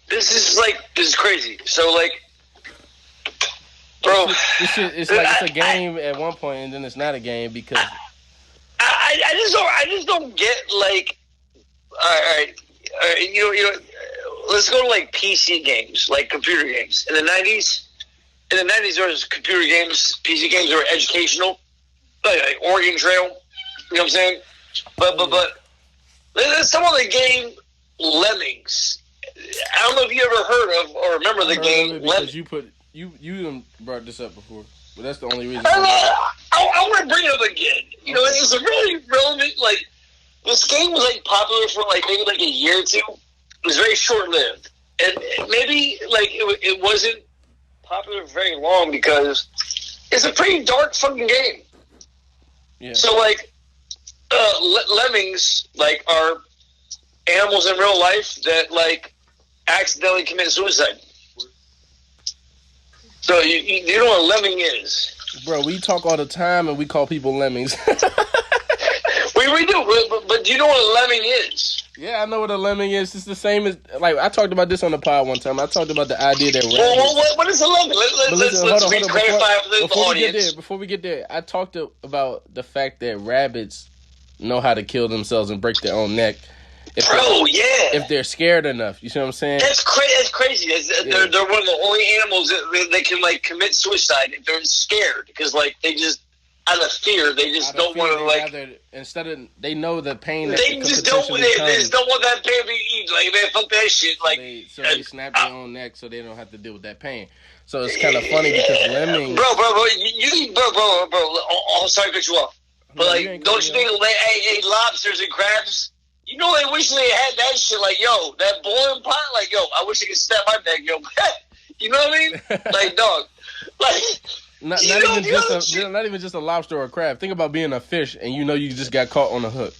this is crazy. So like, bro, this shit, it's like it's a game at one point, and then it's not a game because I just don't get like, all right, you know, let's go to like PC games, like computer games. In the '90s, there was computer games, PC games that were educational, like Oregon Trail. You know what I'm saying? But there's some of the game Lemmings. I don't know if you ever heard of or remember the game Lemmings. You brought this up before, but that's the only reason. I want to bring it up again. You know, it's a really relevant. Like this game was like popular for like maybe like a year or two. It was very short lived, and maybe like it wasn't popular for very long because it's a pretty dark fucking game. Yeah. So like lemmings like are animals in real life that like accidentally commit suicide. So you know what a lemming is? Bro, we talk all the time and we call people lemmings. we do, but do you know what a lemming is? Yeah, I know what a lemming is. It's the same as, like, I talked about this on the pod one time. I talked about the idea that what is a lemming? Let's clarify for the audience. Before we get there, I talked about the fact that rabbits know how to kill themselves and break their own neck. If they're scared enough, you see what I'm saying? That's crazy. They're one of the only animals that can like commit suicide if they're scared because like they just out of fear they just don't want to like. Instead of they know the pain. They just don't want that pain to be eaten. Like man, fuck that shit. Like so they snap their own neck so they don't have to deal with that pain. So it's kind of funny because lemmings. Bro. Oh, sorry to cut you off. But like, don't you think hey, lobsters and crabs? You know, they wish they had that shit. Like, yo, that boiling pot. Like, yo, I wish I could snap my neck. Yo, you know what I mean? Like, dog. Like, not even just a lobster or a crab. Think about being a fish and you know you just got caught on a hook.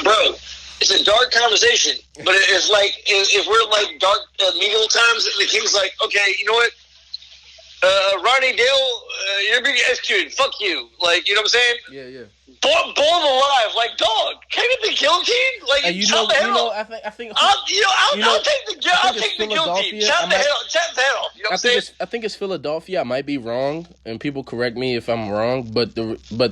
Bro, it's a dark conversation. But it's like if we're like dark medieval times, the king's like, okay, you know what? Ronnie Dale, you're being executed. Fuck you. Like, you know what I'm saying? Yeah. Born alive, like dog. Can I get the kill team? Like, I think I'll take the kill team. Chop the head off. You know what I'm saying? I think it's Philadelphia. I might be wrong, and people correct me if I'm wrong. But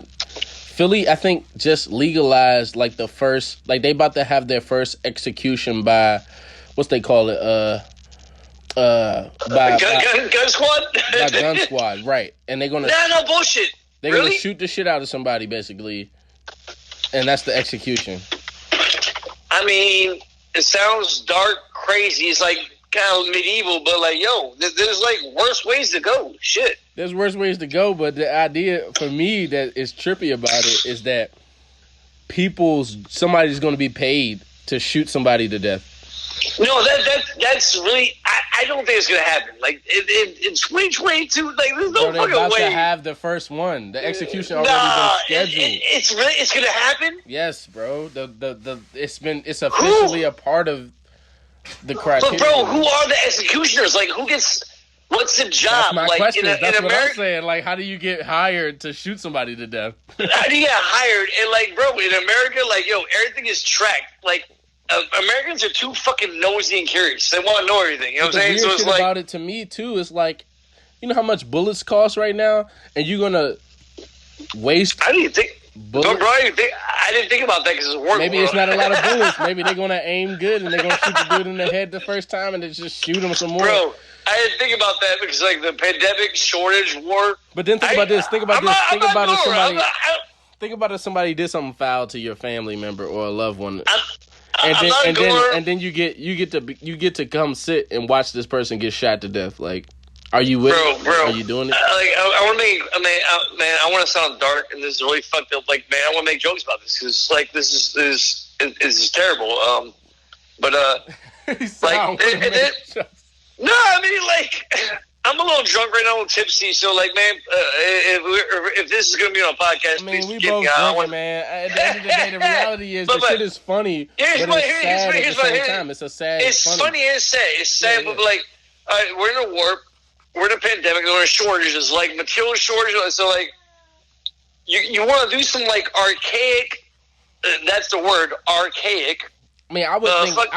Philly, I think, just legalized like the first, like they about to have their first execution by what's they call it, gun squad. By gun squad, right? And they're gonna no bullshit. They're gonna shoot the shit out of somebody, basically, and that's the execution. I mean, it sounds dark, crazy. It's like kind of medieval, but like, yo, there's like worse ways to go. Shit. There's worse ways to go, but the idea for me that is trippy about it is that somebody's going to be paid to shoot somebody to death. No, that's really. I don't think it's gonna happen. Like it's 2022. Like there's no fucking way. They're about to have the first one. The execution already been scheduled. It's gonna happen. Yes, bro. It's officially a part of the Kreatiivez. But bro, who are the executioners? Like who gets? What's the job? That's my like question. That's what America, I'm saying. Like, how do you get hired to shoot somebody to death? How do you get hired? And like, bro, in America, like, yo, everything is tracked. Like. Americans are too fucking nosy and curious. They want to know everything. You know what I'm saying? The weird shit about it to me too is like, you know how much bullets cost right now, and you're gonna waste. I didn't think, bullets? Bro. I didn't think about that because it's work. Maybe it's not a lot of bullets. Maybe they're gonna aim good and they're gonna shoot the dude in the head the first time and then just shoot him some more. Bro, I didn't think about that because like the pandemic, shortage, war. But then think about this. Think about if somebody did something foul to your family member or a loved one. And then you get to come sit and watch this person get shot to death. Like, are you with it? Bro, are you doing it? Like, I want to make. I want to sound dark, and this is really fucked up. Like, man, I want to make jokes about this because, like, this is terrible. But like, no, I mean, like. I'm a little drunk right now, a little tipsy, so like, man, if this is gonna be on a podcast, I mean, we both drinking, man. At the end of the day, the reality is the shit is funny, but it's sad at the same time. It's a sad. It's funny and sad. It's sad, but like, all right, we're in a war, we're in a pandemic, we're in shortages, like material shortages. So like, you want to do some like archaic. That's the word, archaic. I mean, I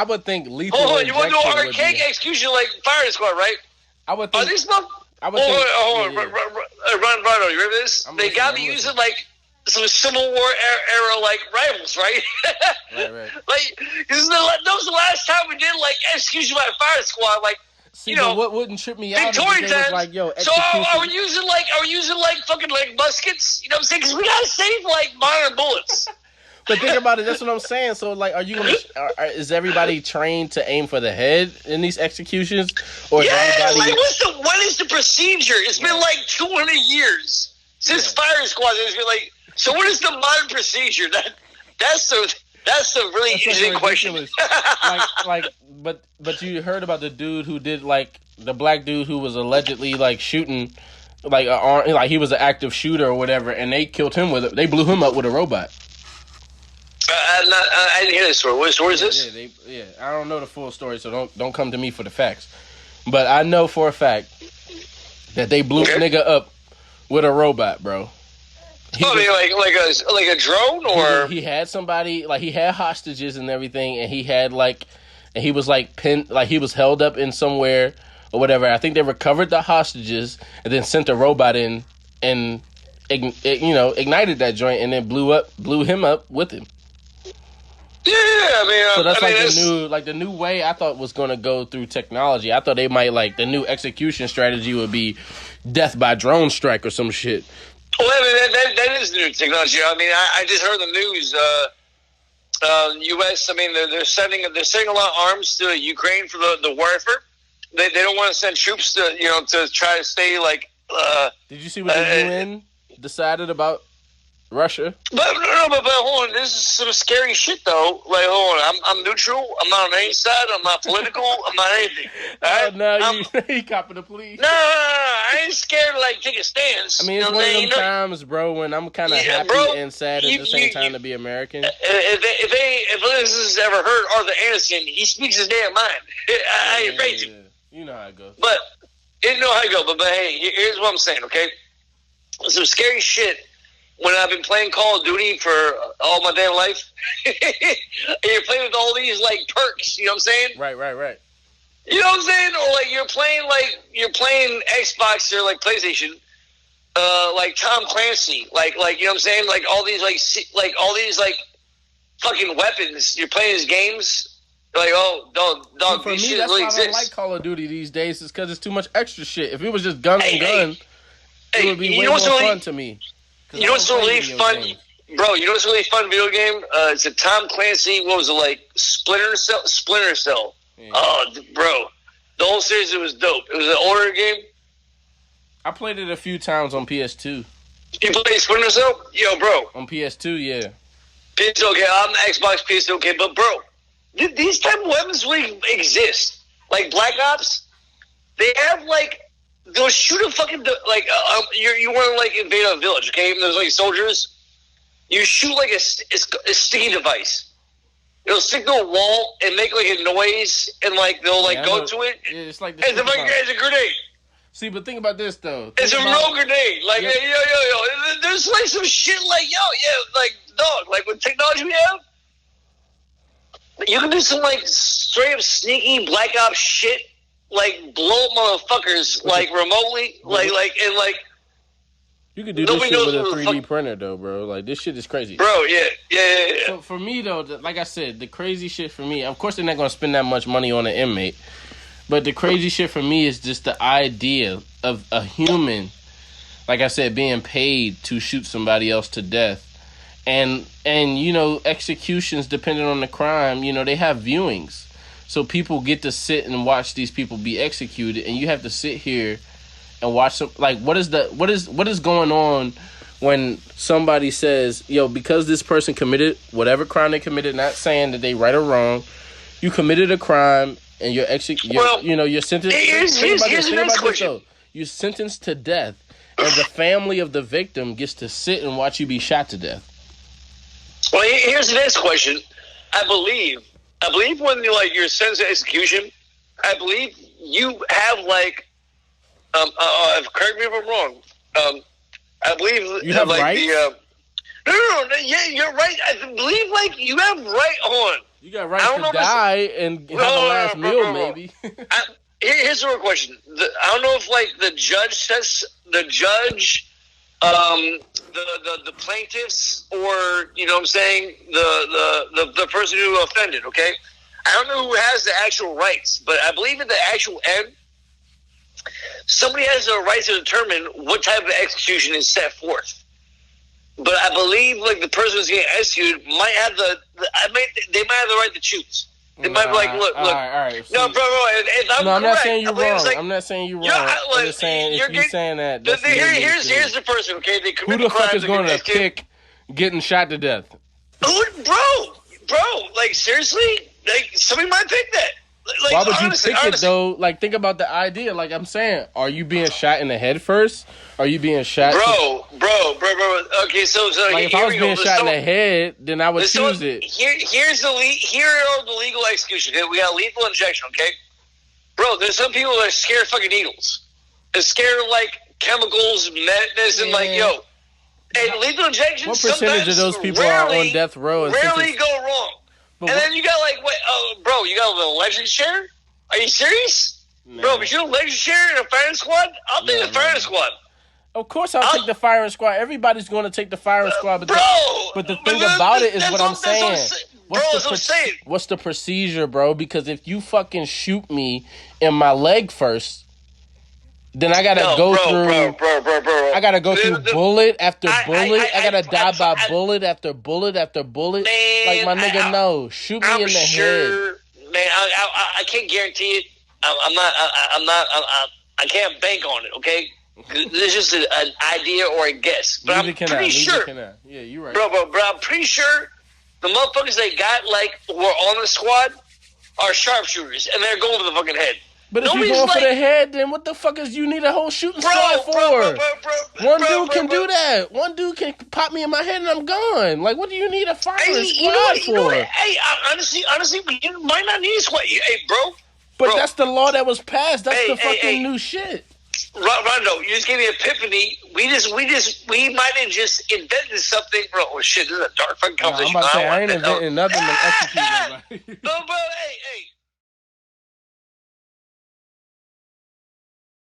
would think lethal Hold on, you want to do injection archaic execution like firing squad, right? I would think. Hold on. Rondo, you remember this? They got me using like some Civil War era like rifles, right? Right. Like, that was the last time we did like execution by fire squad, like. See, but what wouldn't trip me out is Victorian if they was like, yo, so are we using like fucking like muskets? You know what I'm saying? Because we gotta save like modern bullets. But think about it. That's what I'm saying. So, like, are you gonna? Is everybody trained to aim for the head in these executions, or is everybody? Like, what is the procedure? It's been like 200 years since fire squad. It's been like, so what is the modern procedure? That's a really interesting question. But you heard about the dude who did like the black dude who was allegedly like shooting, like he was an active shooter or whatever, and they killed him with it. They blew him up with a robot. I didn't hear this story. What story is this? Yeah, I don't know the full story, so don't come to me for the facts. But I know for a fact that they blew a nigga up with a robot, bro. Like a drone, or he had somebody, like he had hostages and everything, and he had and he was like pinned, like he was held up in somewhere or whatever. I think they recovered the hostages and then sent a robot in and ignited that joint and then blew him up with him. Yeah, I mean, so that's the new way I thought was going to go through technology. I thought they might the new execution strategy would be death by drone strike or some shit. Well, I mean, that is new technology. I mean, I just heard the news. U.S. I mean, they're sending a lot of arms to Ukraine for the warfare. They don't want to send troops to try to stay like. Did you see what the UN decided about Russia? But hold on, this is some scary shit though. Like, hold on, I'm neutral. I'm not on any side. I'm not political. I'm not anything. Right? No, you copping the police. No, I ain't scared to take a stance. I mean, it's one of them times, bro, when I'm kind of happy and sad at the same time to be American. If this has ever heard Arthur Anderson, he speaks his damn mind. I ain't afraid to. You know how it goes. But hey, here's what I'm saying. Okay, some scary shit. When I've been playing Call of Duty for all my damn life, and you're playing with all these perks, you know what I'm saying? Right. You know what I'm saying? Or you're playing Xbox or PlayStation, like Tom Clancy, like you know what I'm saying? Like all these all these fucking weapons. You're playing these games. Like, oh, dog, for this me, shit that's really why exists. I don't like Call of Duty these days. Is because it's too much extra shit. If it was just gun and gun, it would be way more fun to me. You know what's really fun, bro? You know what's really fun video game? It's a Tom Clancy. What was it Splinter Cell. Yeah. Oh, bro, the whole series was dope. It was an older game. I played it a few times on PS2. You played Splinter Cell? Yo, bro. On PS2, yeah. PS2, okay. I'm Xbox, PS2, okay. But, bro, these type of weapons really exist. Like Black Ops, they have, they'll shoot a fucking, you want to, invade a village, okay? And there's, soldiers. You shoot, a sticky device. It'll stick to a wall and make, a noise, and, they'll, go to it. Yeah, it's like it's a grenade. See, but think about this, though. It's a real grenade. Yo. There's, some shit dog, with technology we have, you can do some, straight up sneaky Black Ops shit, blow up motherfuckers, remotely, You could do this shit with a 3D printer, though, bro. This shit is crazy. Bro, yeah. So, for me, though, like I said, the crazy shit for me, of course they're not going to spend that much money on an inmate, but the crazy shit for me is just the idea of a human, like I said, being paid to shoot somebody else to death. And executions, depending on the crime, they have viewings. So people get to sit and watch these people be executed, and you have to sit here and watch some. What is going on when somebody says, "Yo, because this person committed whatever crime they committed," not saying that they right or wrong, you committed a crime and you're sentenced. Here's the next question. You're sentenced to death, and the family of the victim gets to sit and watch you be shot to death. Well, here's the next question. I believe when you're sentenced to execution, I believe you have correct me if I'm wrong. I believe you have rights. No, yeah, you're right. I believe you have right on. You got rights to die and have a last meal, maybe. Here's the real question. I don't know if like the judge, the plaintiffs, or you know what I'm saying, the person who offended. Okay, I don't know who has the actual rights, but I believe at the actual end, somebody has the right to determine what type of execution is set forth. But I believe like the person who's getting executed might have they might have the right to choose. They might be like, look. All right. No, bro. If I'm I'm correct, not saying you're wrong. like, I'm not saying you're wrong. I'm just saying if you're saying that. Here's the person. Okay, they commit who the fuck is going to pick getting shot to death? Bro. Like seriously, like somebody might pick that. Like, why would you pick it though? Like, think about the idea. Like I'm saying, are you being shot in the head first? Are you being shot? Bro. Okay, so like if I was being shot in the head, then I would choose it. Here are the legal execution. We got lethal injection. Okay, bro. There's some people that are scared of fucking needles. They're scared of like chemicals, medicine. Like and lethal injection. What percentage of those people are on death row? Rarely go wrong. And then you got like, bro, you got an electric chair? Are you serious? No. Bro, but you an electric chair in a firing squad? I'll take the firing squad. Of course I'll take the firing squad. Everybody's going to take the firing squad. But the thing about it is what I'm saying. What's the procedure, bro? Because if you fucking shoot me in my leg first, then I gotta go through. I gotta go through bullet after bullet. I gotta die by bullet after bullet after bullet. Man, like my nigga, no, shoot me in the head. Man, I can't guarantee it. I can't bank on it. Okay, this is just an idea or a guess. But I'm pretty sure. Yeah, you're right, bro. I'm pretty sure the motherfuckers they got like were on the squad are sharpshooters, and they're going for the fucking head. But if you're going for the head, then what the fuck is you need a whole shooting squad for? One dude can do that. One dude can pop me in my head and I'm gone. Like, what do you need a firing squad for? Hey, honestly, you might not need a squad. Hey, bro. But that's the law that was passed. That's the fucking new shit. Rondo, you just gave me an epiphany. We might have just invented something. Bro, oh shit, this is a dark fucking conversation. I'm about to say, I ain't inventing nothing to execute. No, bro, hey.